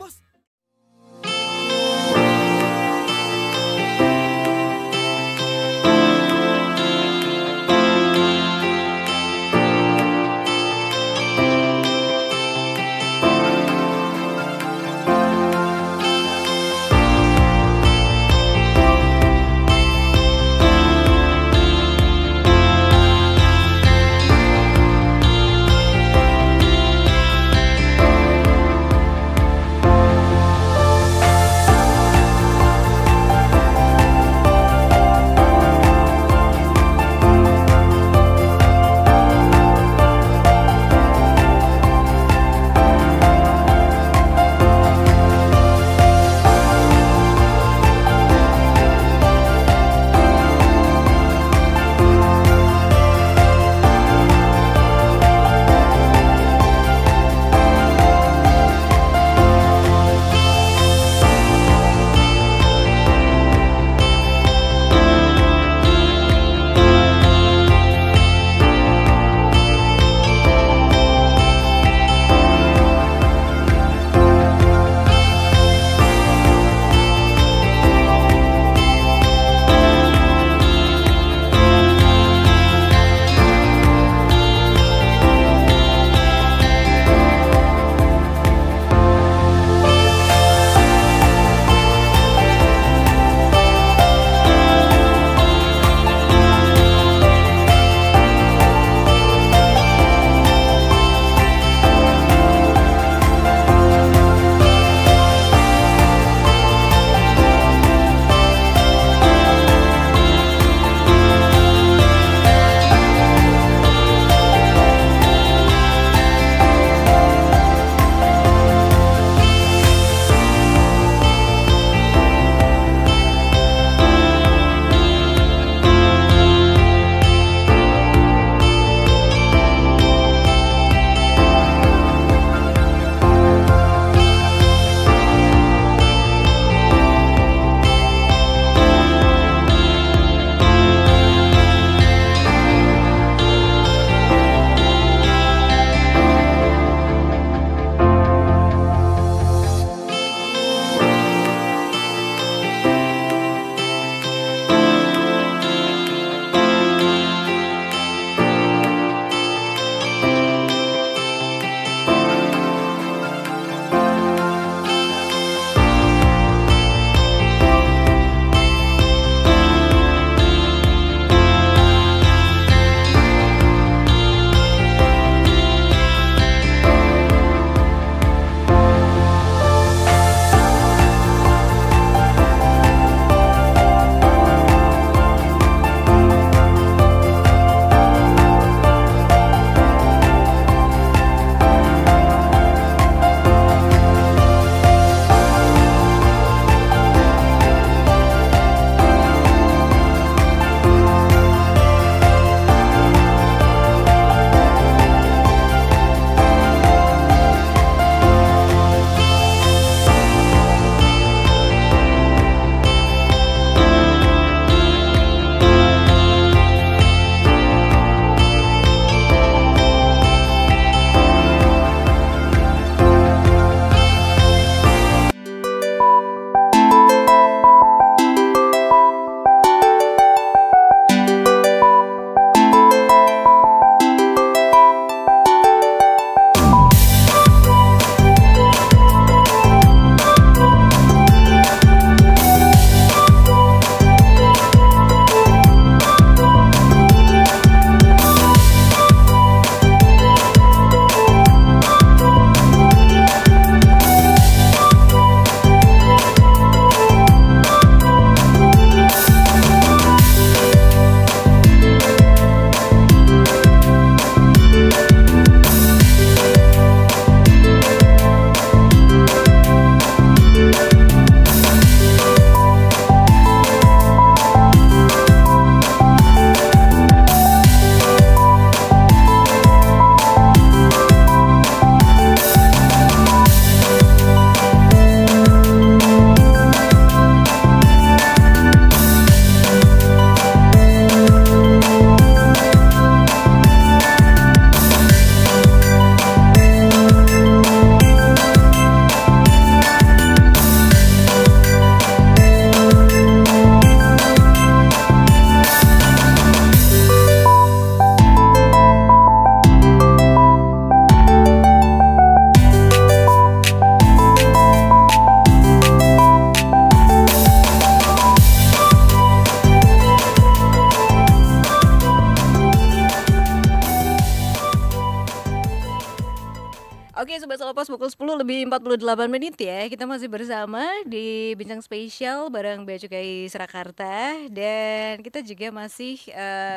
Oke, Sobat Selepas pukul 10 lebih 48 menit ya. Kita masih bersama di Bincang Spesial bareng Bea Cukai Surakarta. Dan kita juga masih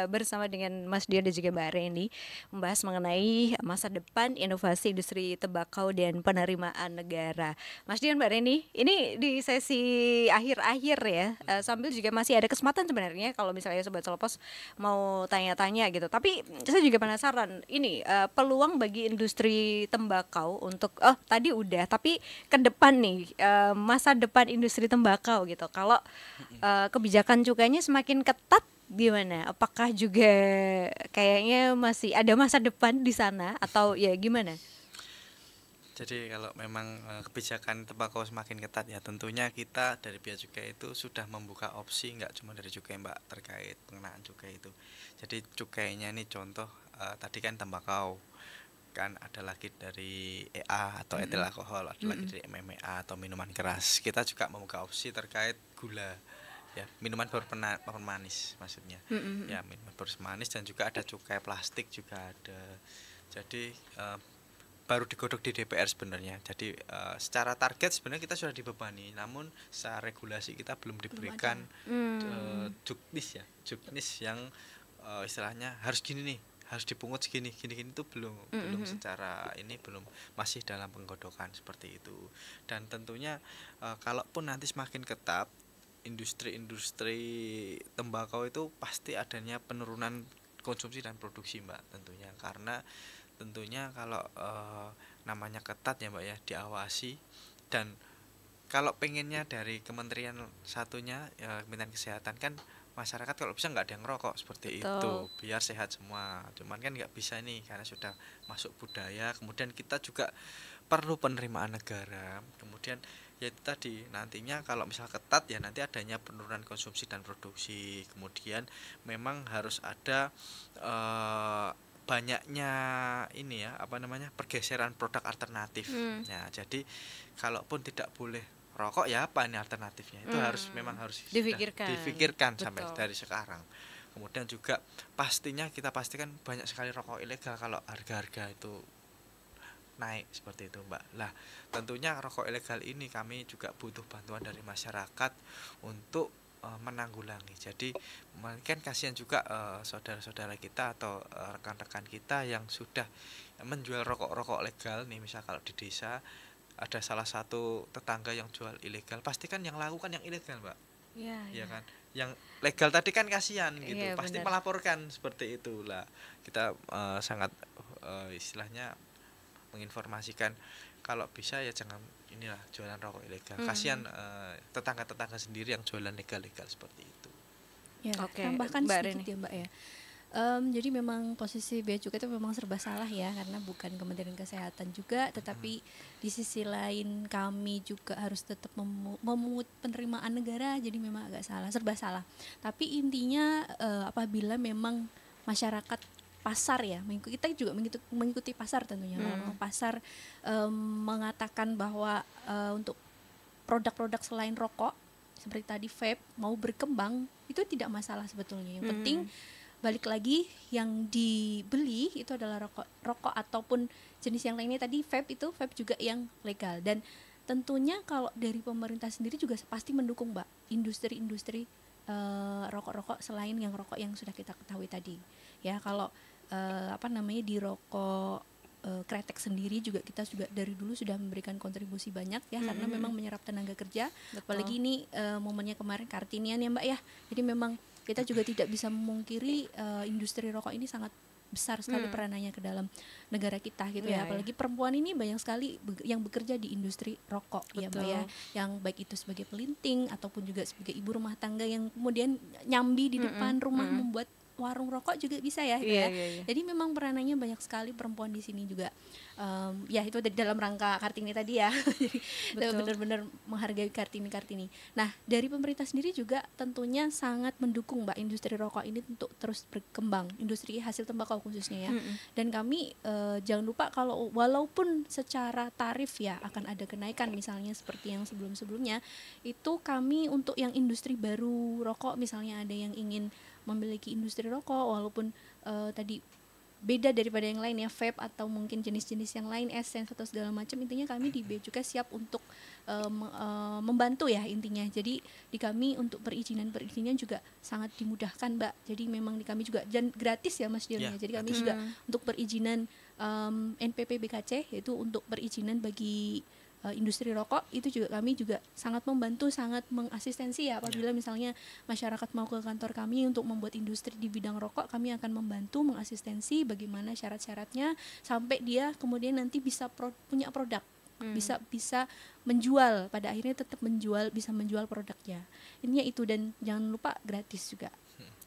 bersama dengan Mas Dion dan juga Mbak Reni, membahas mengenai masa depan inovasi industri tembakau dan penerimaan negara. Mas Dion, Mbak Reni, ini di sesi akhir-akhir ya, sambil juga masih ada kesempatan sebenarnya kalau misalnya Sobat Selepas mau tanya-tanya gitu. Tapi saya juga penasaran, ini peluang bagi industri tembakau untuk tadi udah, tapi ke depan nih, masa depan industri tembakau gitu. Kalau kebijakan cukainya semakin ketat gimana? Apakah juga kayaknya masih ada masa depan di sana atau ya gimana? Jadi kalau memang kebijakan tembakau semakin ketat ya tentunya kita dari Bea Cukai itu sudah membuka opsi, nggak cuma dari cukai Mbak terkait pengenaan cukai itu. Jadi cukainya ini contoh tadi kan tembakau, kan ada lagi dari EA atau etil alkohol, ada lagi dari MMA atau minuman keras. Kita juga membuka opsi terkait gula, ya minuman bermanis maksudnya, ya minuman bermanis, dan juga ada cukai plastik juga ada. Jadi baru digodok di DPR sebenarnya. Jadi secara target sebenarnya kita sudah dibebani, namun secara regulasi kita belum diberikan juknis yang istilahnya harus gini nih, harus dipungut segini, gini-gini itu belum secara ini belum, masih dalam penggodokan seperti itu. Dan tentunya kalaupun nanti semakin ketat, industri tembakau itu pasti adanya penurunan konsumsi dan produksi Mbak, tentunya karena tentunya kalau namanya ketat ya Mbak ya, diawasi. Dan kalau pengennya dari kementerian satunya ya, Kementerian Kesehatan kan masyarakat kalau bisa nggak ada yang ngerokok seperti itu biar sehat semua. Cuman kan nggak bisa nih karena sudah masuk budaya. Kemudian kita juga perlu penerimaan negara. Kemudian ya itu tadi, nantinya kalau misal ketat ya nanti adanya penurunan konsumsi dan produksi. Kemudian memang harus ada banyaknya ini ya apa namanya pergeseran produk alternatif. Ya jadi kalaupun tidak boleh rokok ya apa ini alternatifnya, itu memang harus difikirkan sampai dari sekarang. Kemudian juga pastinya kita pastikan banyak sekali rokok ilegal kalau harga-harga itu naik seperti itu Mbak. Lah tentunya rokok ilegal ini kami juga butuh bantuan dari masyarakat untuk menanggulangi. Jadi mungkin kasihan juga saudara-saudara kita atau rekan-rekan kita yang sudah menjual rokok-rokok legal nih. Misal kalau di desa ada salah satu tetangga yang jual ilegal, pasti kan yang laku kan yang ilegal Mbak. Ya kan, yang legal tadi kan kasihan gitu, pasti benar. Melaporkan seperti itulah. Kita sangat istilahnya menginformasikan kalau bisa ya jangan inilah jualan rokok ilegal. Kasihan tetangga-tetangga sendiri yang jualan legal-legal seperti itu. Ya, tambahkan sedikit ya Mbak ya. Jadi memang posisi Bea Cukai itu memang serba salah ya, karena bukan Kementerian Kesehatan juga, tetapi di sisi lain kami juga harus tetap memungut penerimaan negara, jadi memang agak salah, serba salah. Tapi intinya apabila memang masyarakat pasar ya, kita juga mengikuti pasar tentunya. Kalau pasar mengatakan bahwa untuk produk-produk selain rokok seperti tadi vape mau berkembang, itu tidak masalah sebetulnya. Yang penting balik lagi yang dibeli itu adalah rokok ataupun jenis yang lainnya. Tadi vape juga yang legal. Dan tentunya kalau dari pemerintah sendiri juga pasti mendukung Mbak industri-industri rokok-rokok selain yang rokok yang sudah kita ketahui tadi. Ya kalau di rokok kretek sendiri juga kita juga dari dulu sudah memberikan kontribusi banyak ya, karena memang menyerap tenaga kerja. Betul. Apalagi ini momennya kemarin Kartinian ya Mbak ya. Jadi memang kita juga tidak bisa memungkiri industri rokok ini sangat besar sekali peranannya ke dalam negara kita gitu ya. Apalagi perempuan ini banyak sekali yang bekerja di industri rokok. Betul. Ya Mbak ya, yang baik itu sebagai pelinting ataupun juga sebagai ibu rumah tangga yang kemudian nyambi di depan rumah membuat warung rokok juga bisa ya, ya. Jadi memang peranannya banyak sekali perempuan di sini juga. Ya itu dalam rangka Kartini tadi ya. Jadi benar-benar menghargai Kartini. Nah dari pemerintah sendiri juga tentunya sangat mendukung Mbak industri rokok ini untuk terus berkembang, industri hasil tembakau khususnya ya. Dan kami jangan lupa kalau walaupun secara tarif ya akan ada kenaikan, misalnya seperti yang sebelum-sebelumnya, itu kami untuk yang industri baru rokok misalnya ada yang ingin memiliki industri rokok walaupun tadi beda daripada yang lain ya, vape atau mungkin jenis-jenis yang lain, essence atau segala macam. Intinya kami di Bea Cukai siap untuk membantu ya intinya. Jadi di kami untuk perizinan juga sangat dimudahkan Mbak. Jadi memang di kami juga dan gratis ya Mas Dion. Jadi kami juga untuk perizinan NPP BKC, yaitu untuk perizinan bagi industri rokok itu juga kami juga sangat membantu, sangat mengasistensi ya. Apabila misalnya masyarakat mau ke kantor kami untuk membuat industri di bidang rokok, kami akan membantu mengasistensi bagaimana syarat-syaratnya sampai dia kemudian nanti bisa punya produk, bisa menjual, pada akhirnya tetap bisa menjual produknya. Intinya itu, dan jangan lupa gratis juga.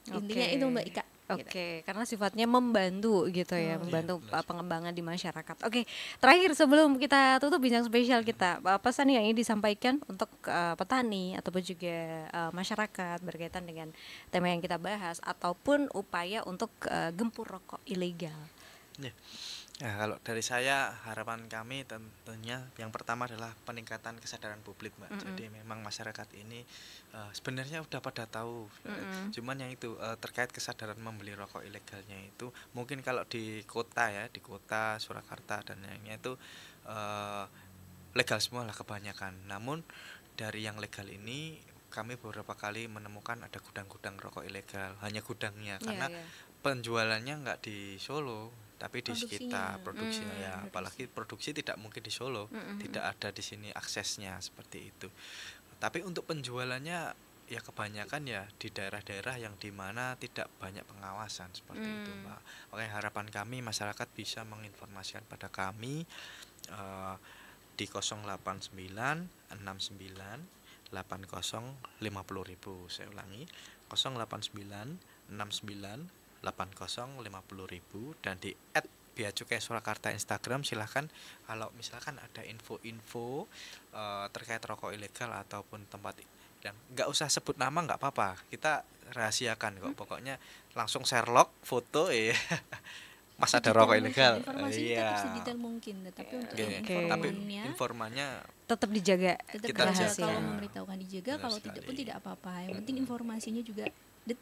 Intinya itu Mbak Ika. Oke, karena sifatnya membantu gitu ya, membantu pengembangan di masyarakat. Oke, terakhir sebelum kita tutup bincang spesial kita, pesan yang ingin disampaikan untuk petani ataupun juga masyarakat berkaitan dengan tema yang kita bahas ataupun upaya untuk gempur rokok ilegal. Nah, kalau dari saya harapan kami tentunya yang pertama adalah peningkatan kesadaran publik Mbak. Jadi memang masyarakat ini sebenarnya udah pada tahu, cuman yang itu terkait kesadaran membeli rokok ilegalnya itu mungkin kalau di kota ya, di kota Surakarta dan lainnya itu legal semua lah kebanyakan. Namun dari yang legal ini kami beberapa kali menemukan ada gudang-gudang rokok ilegal, hanya gudangnya karena penjualannya nggak di Solo tapi di sekitar produksinya ya, apalagi produksi tidak mungkin di Solo, tidak ada di sini aksesnya seperti itu. Tapi untuk penjualannya ya kebanyakan ya di daerah-daerah yang dimana tidak banyak pengawasan seperti itu Mbak. Makanya harapan kami masyarakat bisa menginformasikan pada kami di 089 69 80 50.000. Saya ulangi 089 69 80 50.000 dan di @beacukai Surakarta Instagram. Silahkan kalau misalkan ada info-info terkait rokok ilegal ataupun tempat yang nggak usah sebut nama nggak apa-apa, kita rahasiakan kok, pokoknya langsung share log foto Mas ada rokok ilegal, informasinya tetap sedetail mungkin, tapi untuk informannya tetap dijaga, tetap rahasia. Kalau memberitahukan dijaga, kalau tidak pun tidak apa-apa, yang penting informasinya juga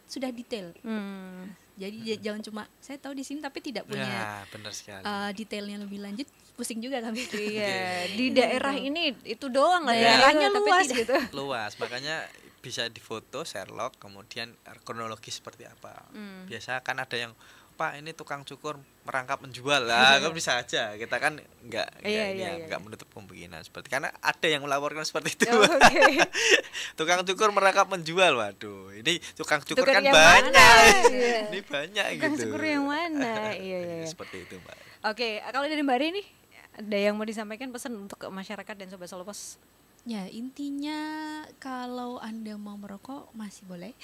sudah detail. Jadi jangan cuma saya tahu di sini tapi tidak punya benar sekali. Detailnya lebih lanjut, pusing juga kami. Di daerah ini itu doang lah, daerahnya luas gitu. Luas, makanya bisa difoto, share log, kemudian kronologi seperti apa. Biasa kan ada yang Pak ini tukang cukur merangkap menjual lah, kan bisa aja, kita kan nggak menutup kemungkinan seperti, karena ada yang melaporkan seperti itu. Tukang cukur merangkap menjual, waduh ini tukang cukur kan banyak, ini banyak tukang gitu. Cukur yang mana? Iya. Seperti itu Mbak. Oke, kalau dari Mbak Rini ada yang mau disampaikan pesan untuk masyarakat dan Sobat Solo Pos? Ya intinya kalau Anda mau merokok masih boleh.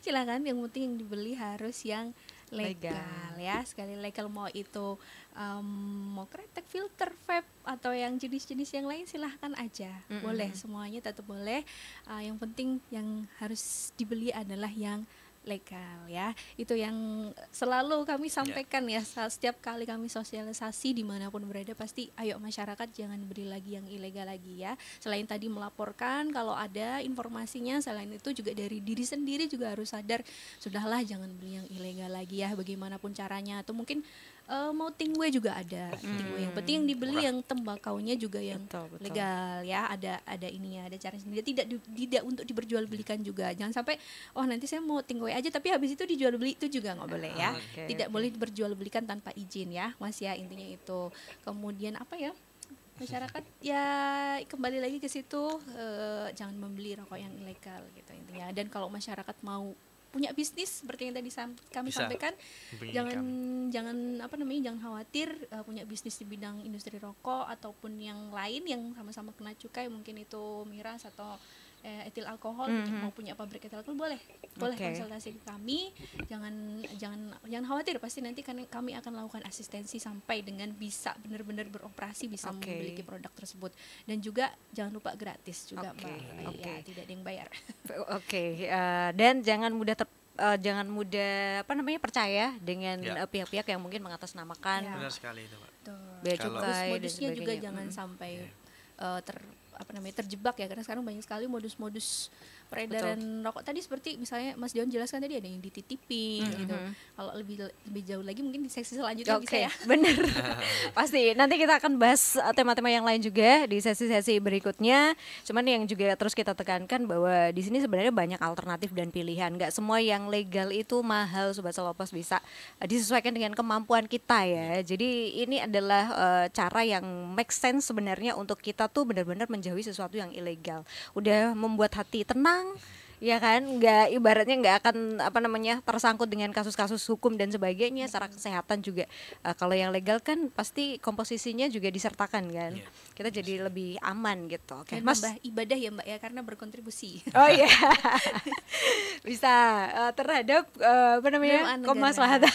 Silakan, yang penting yang dibeli harus yang legal ya. Sekali legal, mau itu mau kretek, filter, vape atau yang jenis-jenis yang lain silahkan aja. Boleh, semuanya tetap boleh. Yang penting yang harus dibeli adalah yang legal ya. Itu yang selalu kami sampaikan ya, setiap kali kami sosialisasi dimanapun berada, pasti ayo masyarakat jangan beli lagi yang ilegal lagi ya. Selain tadi melaporkan kalau ada informasinya, selain itu juga dari diri sendiri juga harus sadar, sudahlah jangan beli yang ilegal lagi ya, bagaimanapun caranya. Atau mungkin mau tingwe juga ada, tingwe yang penting yang dibeli yang tembakaunya juga yang betul. Legal ya, ada ini ya, ada cara sendiri, tidak untuk diperjualbelikan juga. Jangan sampai nanti saya mau tingwe aja tapi habis itu dijual beli, itu juga nggak boleh ya. Tidak boleh diperjualbelikan tanpa izin ya Mas ya, intinya itu. Kemudian apa ya, masyarakat ya kembali lagi ke situ, jangan membeli rokok yang ilegal gitu intinya. Dan kalau masyarakat mau punya bisnis seperti yang tadi kami sampaikan, jangan khawatir punya bisnis di bidang industri rokok ataupun yang lain yang sama-sama kena cukai, mungkin itu miras atau etil alkohol, mau punya pabrik etil alkohol boleh konsultasi ke kami. Jangan khawatir, pasti nanti kami akan lakukan asistensi sampai dengan bisa benar-benar beroperasi, bisa memiliki produk tersebut. Dan juga jangan lupa gratis juga Mbak, ya, tidak ada yang bayar. Dan jangan mudah percaya dengan pihak-pihak yang mungkin mengatasnamakan. Benar sekali itu Pak. Bea cukai modusnya juga jangan sampai terjebak ya, karena sekarang banyak sekali modus-modus peredaran rokok tadi seperti misalnya Mas Dion jelaskan tadi ada yang dititipin gitu. Kalau lebih jauh lagi mungkin di seksi selanjutnya bisa ya. Bener. Pasti nanti kita akan bahas tema-tema yang lain juga di sesi-sesi berikutnya. Cuman yang juga terus kita tekankan bahwa di sini sebenarnya banyak alternatif dan pilihan. Gak semua yang legal itu mahal, Sobat Selopos, bisa disesuaikan dengan kemampuan kita ya. Jadi ini adalah cara yang make sense sebenarnya untuk kita tuh benar-benar menjauhi sesuatu yang ilegal. Udah membuat hati tenang, ya kan, nggak, ibaratnya nggak akan tersangkut dengan kasus-kasus hukum dan sebagainya. Secara kesehatan juga kalau yang legal kan pasti komposisinya juga disertakan kan, kita jadi lebih aman gitu. Oke, Mas, ibadah ya Mbak ya, karena berkontribusi. Oh iya, bisa terhadap kemaslahatan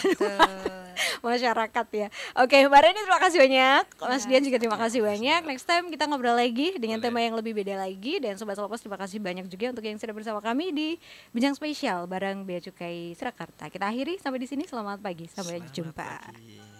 masyarakat ya. Oke, Mbak Reni terima kasih banyak, Mas Dian juga terima kasih banyak. Next time kita ngobrol lagi dengan tema yang lebih beda lagi. Dan Sobat Selopos terima kasih banyak juga untuk yang sudah bersama kami di Bincang Spesial bareng Bea Cukai Surakarta. Kita akhiri sampai di sini. Selamat pagi, sampai jumpa.